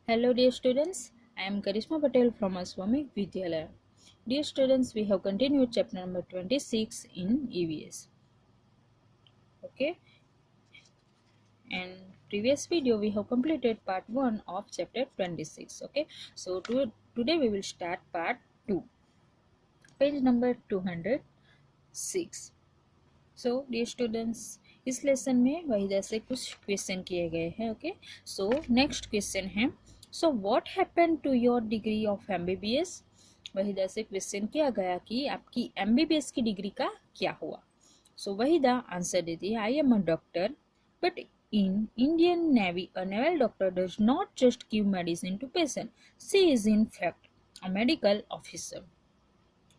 Hello dear students, I am Karishma Patel from Aswamik Vidyalaya. Dear students, we have continued chapter number 26 in EVS. Okay, and previous video we have completed part 1 of chapter 26. Okay, so today we will start part 2, page number 206. So dear students, इस lesson में वहीदा से कुछ question किए गए हैं. Okay, सो next question है, so what happened to your degree of MBBS. Waheeda से question किया गया कि आपकी एमबीबीएस की डिग्री का क्या हुआ. सो वहीदा आंसर देती है, I am a doctor but in Indian navy a naval doctor does not just give medicine to patient, she is in fact a medical officer.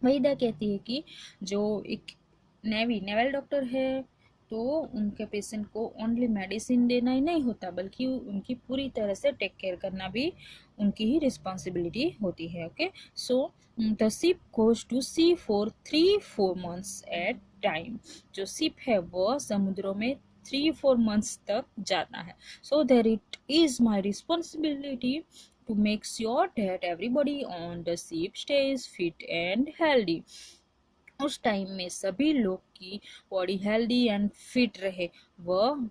Waheeda कहती है कि जो एक नेवल डॉक्टर है तो उनके पेशेंट को ओनली मेडिसिन देना ही नहीं होता, बल्कि उनकी पूरी तरह से टेक केयर करना भी उनकी ही रिस्पॉन्सिबिलिटी होती है. Okay, so the ship goes to sea for 3-4 months at time. जो शिप है वो समुद्रों में 3-4 months तक जाता है. So there it is my responsibility to make sure that everybody on the ship stays fit and healthy. उस time में सभी लोग की बॉडी हेल्दी एंड फिट रहे, वह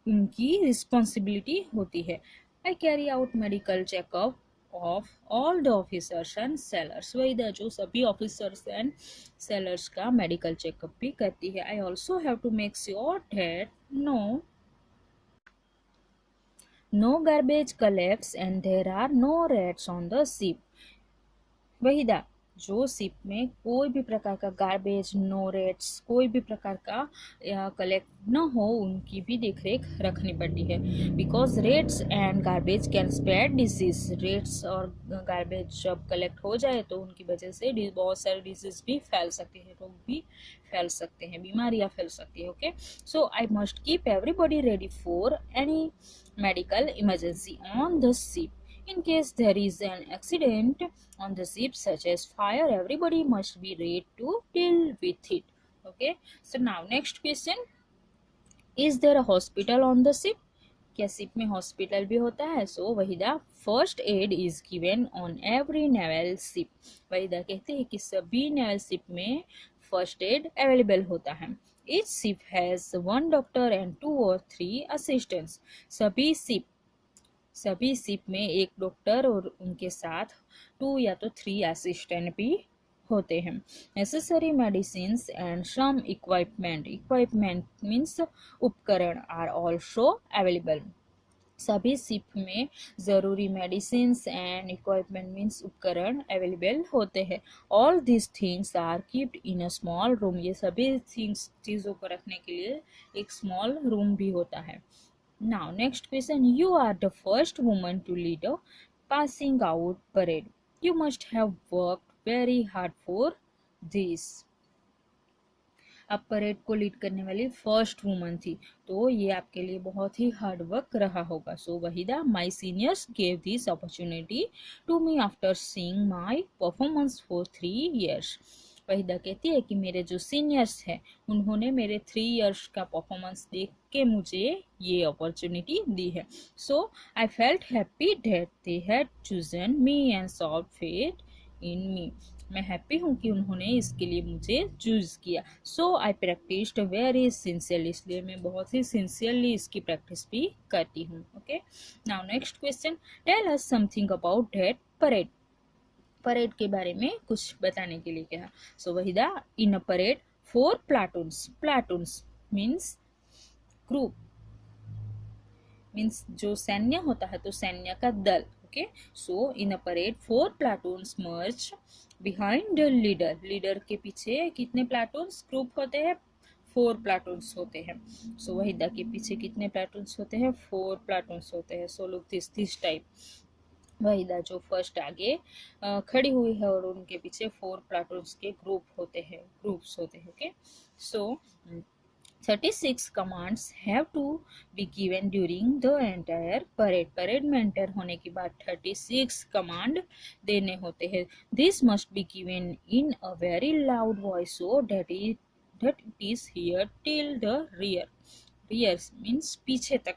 उनकी रिस्पॉन्सिबिलिटी होती है. I carry out medical checkup of all the officers and sailors. वही जो सभी ऑफिसर्स एंड सेलर्स का मेडिकल चेकअप भी करती है. I also have to make sure that no garbage collects and there are no rats on the ship. Waheeda जो ship में कोई भी प्रकार का गार्बेज, नो रेट्स, कोई भी प्रकार का कलेक्ट न हो, उनकी भी देखरेख रखनी पड़ती है. Because rates and garbage can spread disease. Rates और गार्बेज जब कलेक्ट हो जाए तो उनकी वजह से बहुत सारे डिजीज भी फैल सकते हैं, रोग भी फैल सकते हैं, बीमारियां फैल सकती है. Okay, so I must keep everybody ready for any medical emergency on the ship. In case there is an accident on the ship such as fire, everybody must be ready to deal with it. Okay, so now next question, is there a hospital on the ship? क्या ship में hospital भी होता है? So Waheeda first aid is given on every naval ship. Waheeda कहते हैं कि सभी naval ship में फर्स्ट एड अवेलेबल होता है. Each ship has one doctor and 2 or 3 assistants. सभी शिप में एक डॉक्टर और उनके साथ 2 या तो 3 असिस्टेंट भी होते हैं. Necessary medicine and some equipment means उपकरण आर ऑल्सो अवेलेबल. सभी शिप में ज़रूरी मेडिसिन एंड इक्विपमेंट मीन्स उपकरण अवेलेबल होते हैं. All this things are kept in a small room. ये सभी थिंग्स, चीज़ों को रखने के लिए एक स्मॉल रूम भी होता है. Now next question, you are the first woman to lead a passing out parade. You must have worked very hard for this. अब परेड को लीड करने वाली फर्स्ट वुमन थी, तो ये आपके लिए बहुत ही हार्ड वर्क रहा होगा. So Waheeda, my seniors gave this opportunity to me after seeing my performance for 3 years. Waheeda कहती है कि मेरे जो सीनियर्स हैं उन्होंने मेरे 3 years का परफॉर्मेंस देख के मुझे ये अपॉर्चुनिटी दी है. So I felt happy that they had chosen me and saw faith in me. मैं हैप्पी हूँ कि उन्होंने इसके लिए मुझे चूज किया. सो आई प्रैक्टिस्ड वेरी सिंसियरली. इसलिए मैं बहुत ही सिंसियरली इसकी प्रैक्टिस भी करती हूँ. Okay, now next question, tell us something about that parade. Parade के बारे में कुछ बताने के लिए कहा. So Waheeda, in a parade 4 platoons means group, means जो सैन्य होता है तो सैन्य का दल. Okay, so in a parade 4 प्लाटून्स मर्च बिहाइंड द लीडर. लीडर के पीछे कितने प्लाटून्स, ग्रुप होते हैं? 4 प्लाटून्स होते हैं. सो वहीदा के पीछे कितने प्लाटून्स होते हैं? 4 प्लाटून्स होते हैं. सो लोग 30 टाइप. वहीदा जो फर्स्ट आगे खड़ी हुई है और उनके पीछे 4 प्लाटून्स के ग्रुप्स होते हैं. Okay, so 36 commands have to be given during the entire parade. Parade में एंटर होने के बाद 36 कमांड देने होते हैं. This must be given in a very loud voice so that it is heard till the rear. Rear means पीछे तक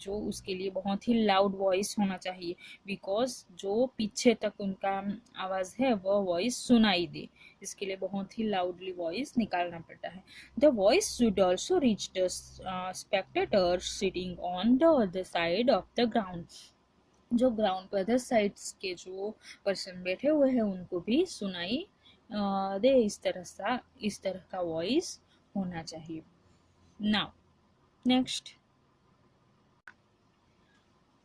जो उसके लिए बहुत ही लाउड वॉइस होना चाहिए, बिकॉज जो पीछे तक उनका आवाज़ है वह वॉइस सुनाई दे, इसके लिए बहुत ही लाउडली वॉइस निकालना पड़ता है। The voice should also reach the Spectator sitting on the other side of the ground, जो ग्राउंड पर अदर साइड्स के जो पर्सन बैठे हुए हैं उनको भी सुनाई दे, इस तरह का वॉइस होना चाहिए। Now next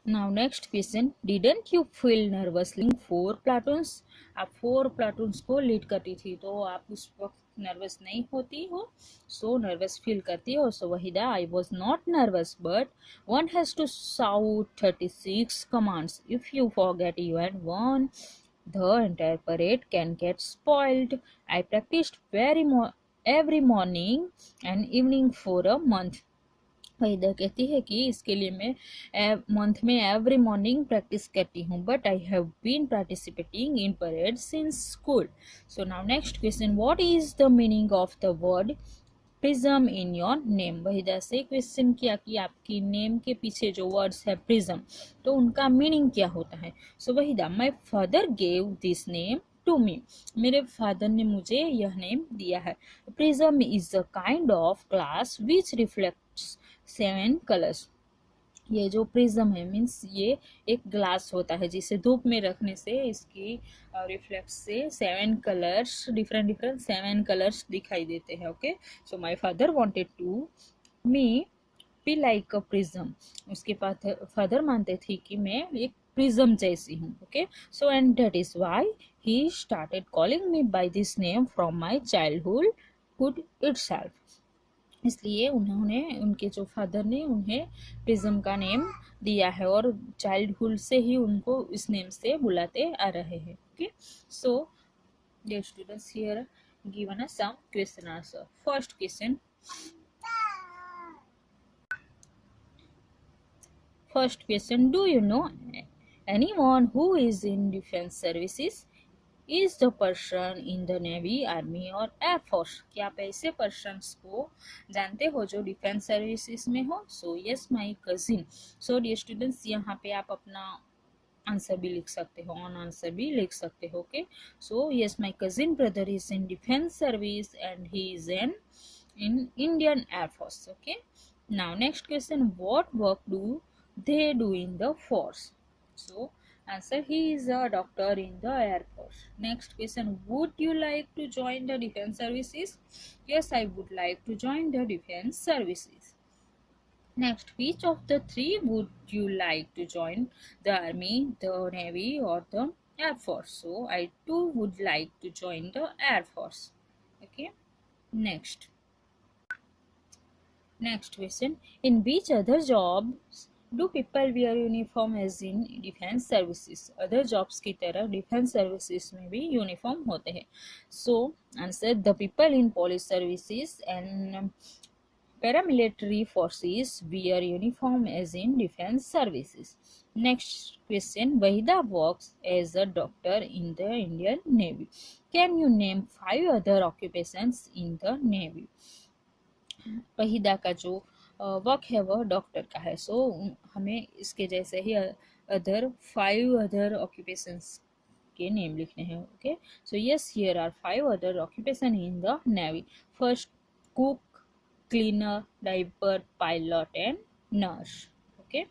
next question, didn't you feel nervous leading 4 प्लाटून्स? आप 4 प्लाटून्स को लीड करती थी, तो आप उस वक्त नर्वस नहीं होती हो, सो नर्वस फील करती हो? So Waheeda, I was not nervous but one has to shout 36 commands, if you forget even one the entire parade can get spoiled. I practiced every morning and evening for a month. Waheeda कहती है कि इसके लिए मैं month में every morning practice करती हूँ, but I have been participating in parade since school. So now next question, what is the meaning of the word prism in your name? Waheeda से क्वेश्चन किया कि आपकी नेम के पीछे जो वर्ड्स है प्रिज्म, तो उनका मीनिंग क्या होता है? So Waheeda, my father gave this name to me, मेरे फादर ने मुझे यह नेम दिया है। Prism is a kind of glass which reflects 7 colours. ये जो प्रिज्म है मीन्स ये एक ग्लास होता है जिसे धूप में रखने से इसकी रिफ्लेक्ट से 7 कलर्स, डिफरेंट 7 कलर्स दिखाई देते हैं। Okay, so my father wanted to me be like a prism, उसके फादर मानते थे कि मैं एक प्रिज्म जैसी हूँ। Okay, so and that is why he started calling me by this name from my childhood itself. इसलिए उन्होंने, उनके जो फादर ने उन्हें प्रिज्म का नेम दिया है और चाइल्डहुड से ही उनको इस नेम से बुलाते आ रहे हैं। Okay, so dear students, here given us some question answer. First question, do you know anyone who is in defense services? Is the person in the Navy, Army or Air Force? क्या आप ऐसे persons को जानते हो जो defence services में हो? So yes, my cousin. So dear students, यहाँ पे आप अपना आंसर भी लिख सकते हो, ऑन आंसर भी लिख सकते हो। Okay, so yes, my cousin brother is in defence service and he is in Indian Air Force. Okay, now next question, what work do they do in the force? So answer, he is a doctor in the Air Force. Next question, would you like to join the defense services? Yes, I would like to join the defense services. Next, which of the three would you like to join? The Army, the Navy or the Air Force? So I too would like to join the Air Force. Okay, next question, in which other jobs do people wear uniform as in defense services? other jobs की तरह defense services में भी uniform होते हैं। So answer, the people in police services and paramilitary forces wear uniform as in defense services. Next question, Vahida works as a doctor in the Indian Navy. Can you name 5 other occupations in the Navy? Waheeda का जो work है वह doctor का है। सो हमें इसके जैसे ही अदर 5 अदर ऑक्यूपेशंस के नेम लिखने हैं। Okay, so yes, here are 5 other occupation in the navy. First, cook, cleaner, diaper, pilot and nurse. Okay,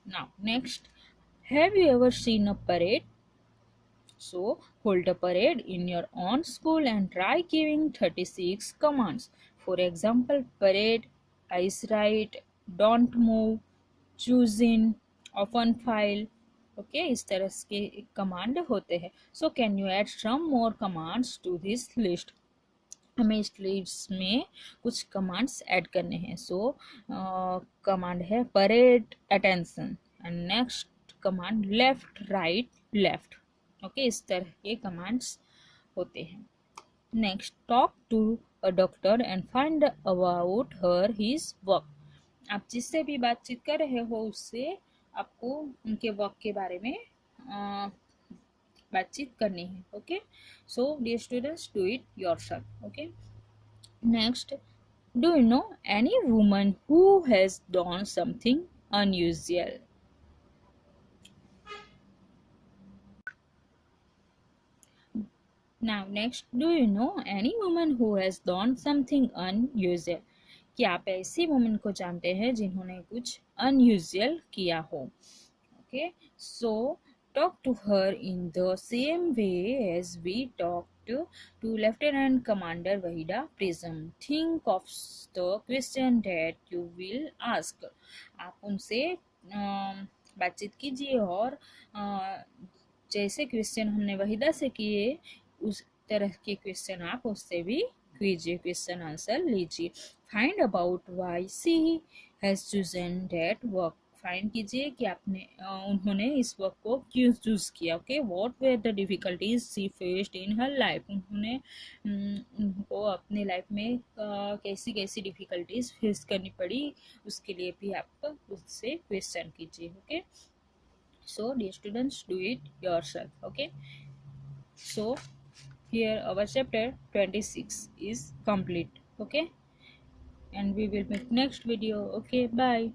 now next, have you ever seen a parade? So hold a parade in your own school and try giving 36 commands. For example, parade, ice ride, don't move, choose in, open file. Okay, इस तरह के command होते हैं। So can you add some more commands to this list? हमें इस list में कुछ commands add करने हैं। सो कमांड है parade attention, and next command left right left. Okay, इस तरह के कमांड्स होते हैं। Next, talk to a doctor and find about her his work. आप जिससे भी बातचीत कर रहे हो उससे आपको उनके वर्क के बारे में बातचीत करनी है। Okay, so dear students, do it yourself. Okay, next, do you know any woman who has done something unusual. Now next, do you know any woman who has done something unusual? क्या आप ऐसी woman को जानते हैं जिन्होंने कुछ unusual किया हो? Okay, so talk to her in the same way as we talked to Lieutenant Commander Wahida Prism. Think of the question that you will ask. आप उनसे बातचीत कीजिए और जैसे क्वेश्चन हमने वहीदा से किए उस तरह के क्वेश्चन आप उससे भी कीजिए, क्वेश्चन आंसर लीजिए. Find about why she has chosen that work. Find कीजिए कि आपने उन्होंने इस वर्क को क्यों चूज किया. Okay, what were the difficulties she faced in her life. उन्होंने उनको अपने लाइफ में कैसी कैसी डिफिकल्टीज फेस करनी पड़ी, उसके लिए भी आप उससे क्वेश्चन कीजिए. Okay, so dear students, do it yourself. Okay, so here our chapter 26 is complete. Okay, and we will make next video. Okay, bye.